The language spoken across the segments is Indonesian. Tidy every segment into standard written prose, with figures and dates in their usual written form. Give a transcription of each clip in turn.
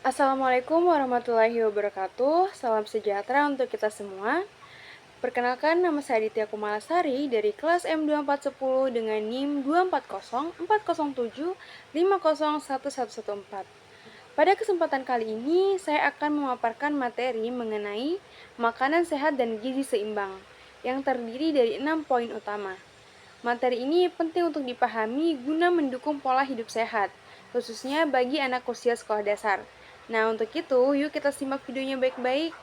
Assalamualaikum warahmatullahi wabarakatuh. Salam sejahtera untuk kita semua. Perkenalkan, nama saya Aditya Kumalasari dari kelas M2410 dengan NIM 2404007501114. Pada kesempatan kali ini, saya akan memaparkan materi mengenai makanan sehat dan gizi seimbang yang terdiri dari 6 poin utama. Materi ini penting untuk dipahami guna mendukung pola hidup sehat, khususnya bagi anak usia sekolah dasar. Nah, untuk itu, yuk kita simak videonya baik-baik.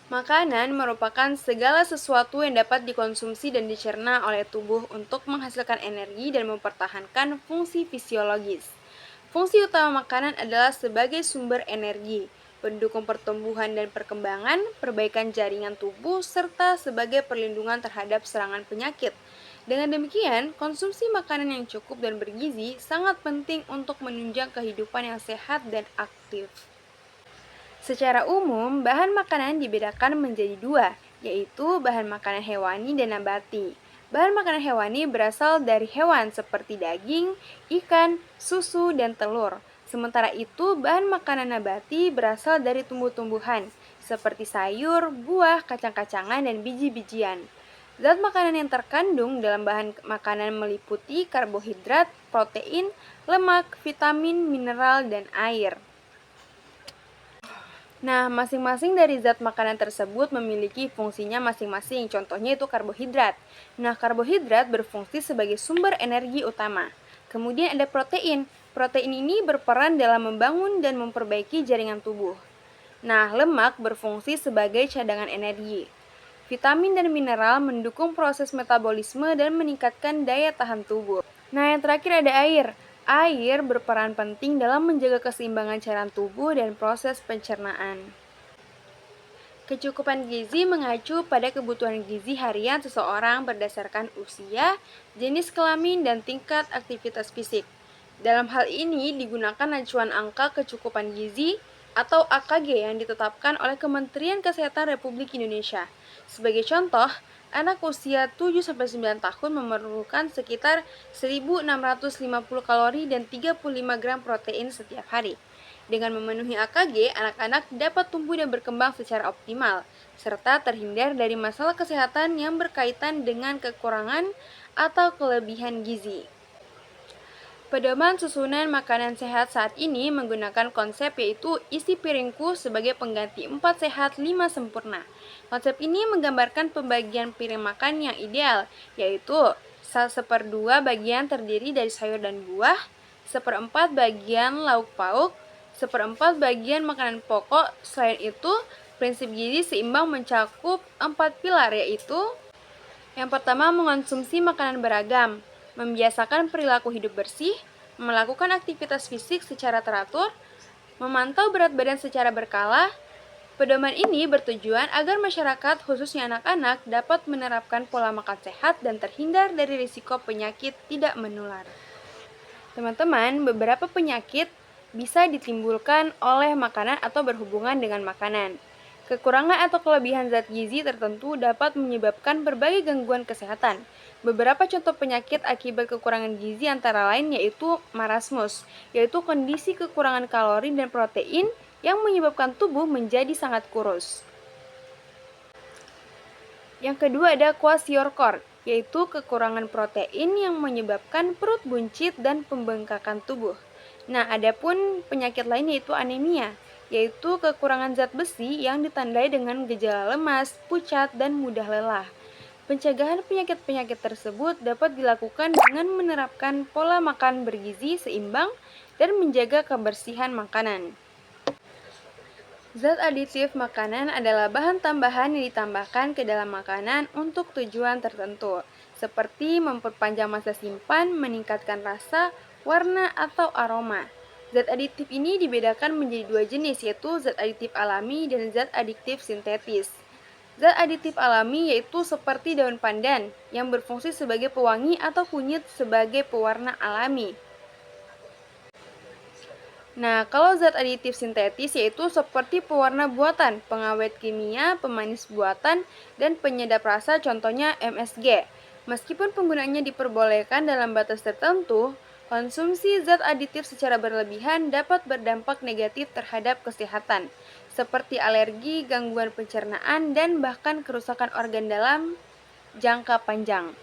Makanan merupakan segala sesuatu yang dapat dikonsumsi dan dicerna oleh tubuh untuk menghasilkan energi dan mempertahankan fungsi fisiologis. Fungsi utama makanan adalah sebagai sumber energi, pendukung pertumbuhan dan perkembangan, perbaikan jaringan tubuh, serta sebagai perlindungan terhadap serangan penyakit. Dengan demikian, konsumsi makanan yang cukup dan bergizi sangat penting untuk menunjang kehidupan yang sehat dan aktif. Secara umum, bahan makanan dibedakan menjadi dua, yaitu bahan makanan hewani dan nabati. Bahan makanan hewani berasal dari hewan seperti daging, ikan, susu, dan telur. Sementara itu, bahan makanan nabati berasal dari tumbuh-tumbuhan, seperti sayur, buah, kacang-kacangan, dan biji-bijian. Zat makanan yang terkandung dalam bahan makanan meliputi karbohidrat, protein, lemak, vitamin, mineral, dan air. Nah, masing-masing dari zat makanan tersebut memiliki fungsinya masing-masing. Contohnya itu karbohidrat. Nah, karbohidrat berfungsi sebagai sumber energi utama. Kemudian ada protein. Protein ini berperan dalam membangun dan memperbaiki jaringan tubuh. Nah, lemak berfungsi sebagai cadangan energi. Vitamin dan mineral mendukung proses metabolisme dan meningkatkan daya tahan tubuh. Nah, yang terakhir ada air. Air berperan penting dalam menjaga keseimbangan cairan tubuh dan proses pencernaan. Kecukupan gizi mengacu pada kebutuhan gizi harian seseorang berdasarkan usia, jenis kelamin, dan tingkat aktivitas fisik. Dalam hal ini digunakan acuan angka kecukupan gizi atau AKG yang ditetapkan oleh Kementerian Kesehatan Republik Indonesia. Sebagai contoh, anak usia 7-9 tahun memerlukan sekitar 1.650 kalori dan 35 gram protein setiap hari. Dengan memenuhi AKG, anak-anak dapat tumbuh dan berkembang secara optimal, serta terhindar dari masalah kesehatan yang berkaitan dengan kekurangan atau kelebihan gizi. Pedoman susunan makanan sehat saat ini menggunakan konsep yaitu isi piringku sebagai pengganti 4 sehat 5 sempurna. Konsep ini menggambarkan pembagian piring makan yang ideal, yaitu 1/2 bagian terdiri dari sayur dan buah, 1/4 bagian lauk pauk, 1/4 bagian makanan pokok. Selain itu, prinsip gizi seimbang mencakup 4 pilar, yaitu yang pertama, mengonsumsi makanan beragam, membiasakan perilaku hidup bersih, melakukan aktivitas fisik secara teratur, memantau berat badan secara berkala. Pedoman ini bertujuan agar masyarakat, khususnya anak-anak, dapat menerapkan pola makan sehat dan terhindar dari risiko penyakit tidak menular. Teman-teman, beberapa penyakit bisa ditimbulkan oleh makanan atau berhubungan dengan makanan. Kekurangan atau kelebihan zat gizi tertentu dapat menyebabkan berbagai gangguan kesehatan. Beberapa contoh penyakit akibat kekurangan gizi antara lain yaitu marasmus, yaitu kondisi kekurangan kalori dan protein yang menyebabkan tubuh menjadi sangat kurus. Yang kedua ada kwashiorkor, yaitu kekurangan protein yang menyebabkan perut buncit dan pembengkakan tubuh. Nah, adapun penyakit lain yaitu anemia, yaitu kekurangan zat besi yang ditandai dengan gejala lemas, pucat, dan mudah lelah. Pencegahan penyakit-penyakit tersebut dapat dilakukan dengan menerapkan pola makan bergizi seimbang dan menjaga kebersihan makanan. Zat aditif makanan adalah bahan tambahan yang ditambahkan ke dalam makanan untuk tujuan tertentu, seperti memperpanjang masa simpan, meningkatkan rasa, warna, atau aroma. Zat aditif ini dibedakan menjadi dua jenis, yaitu zat aditif alami dan zat aditif sintetis. Zat aditif alami yaitu seperti daun pandan yang berfungsi sebagai pewangi atau kunyit sebagai pewarna alami. Nah, kalau zat aditif sintetis yaitu seperti pewarna buatan, pengawet kimia, pemanis buatan, dan penyedap rasa, contohnya MSG. Meskipun penggunaannya diperbolehkan dalam batas tertentu, Konsumsi zat aditif secara berlebihan dapat berdampak negatif terhadap kesehatan, seperti alergi, gangguan pencernaan, dan bahkan kerusakan organ dalam jangka panjang.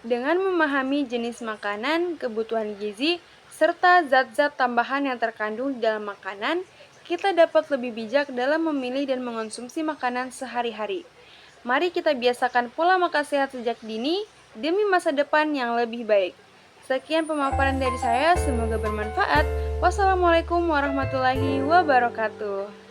Dengan memahami jenis makanan, kebutuhan gizi, serta zat-zat tambahan yang terkandung di dalam makanan, kita dapat lebih bijak dalam memilih dan mengonsumsi makanan sehari-hari. Mari kita biasakan pola makan sehat sejak dini demi masa depan yang lebih baik. Sekian pemaparan dari saya, semoga bermanfaat. Wassalamualaikum warahmatullahi wabarakatuh.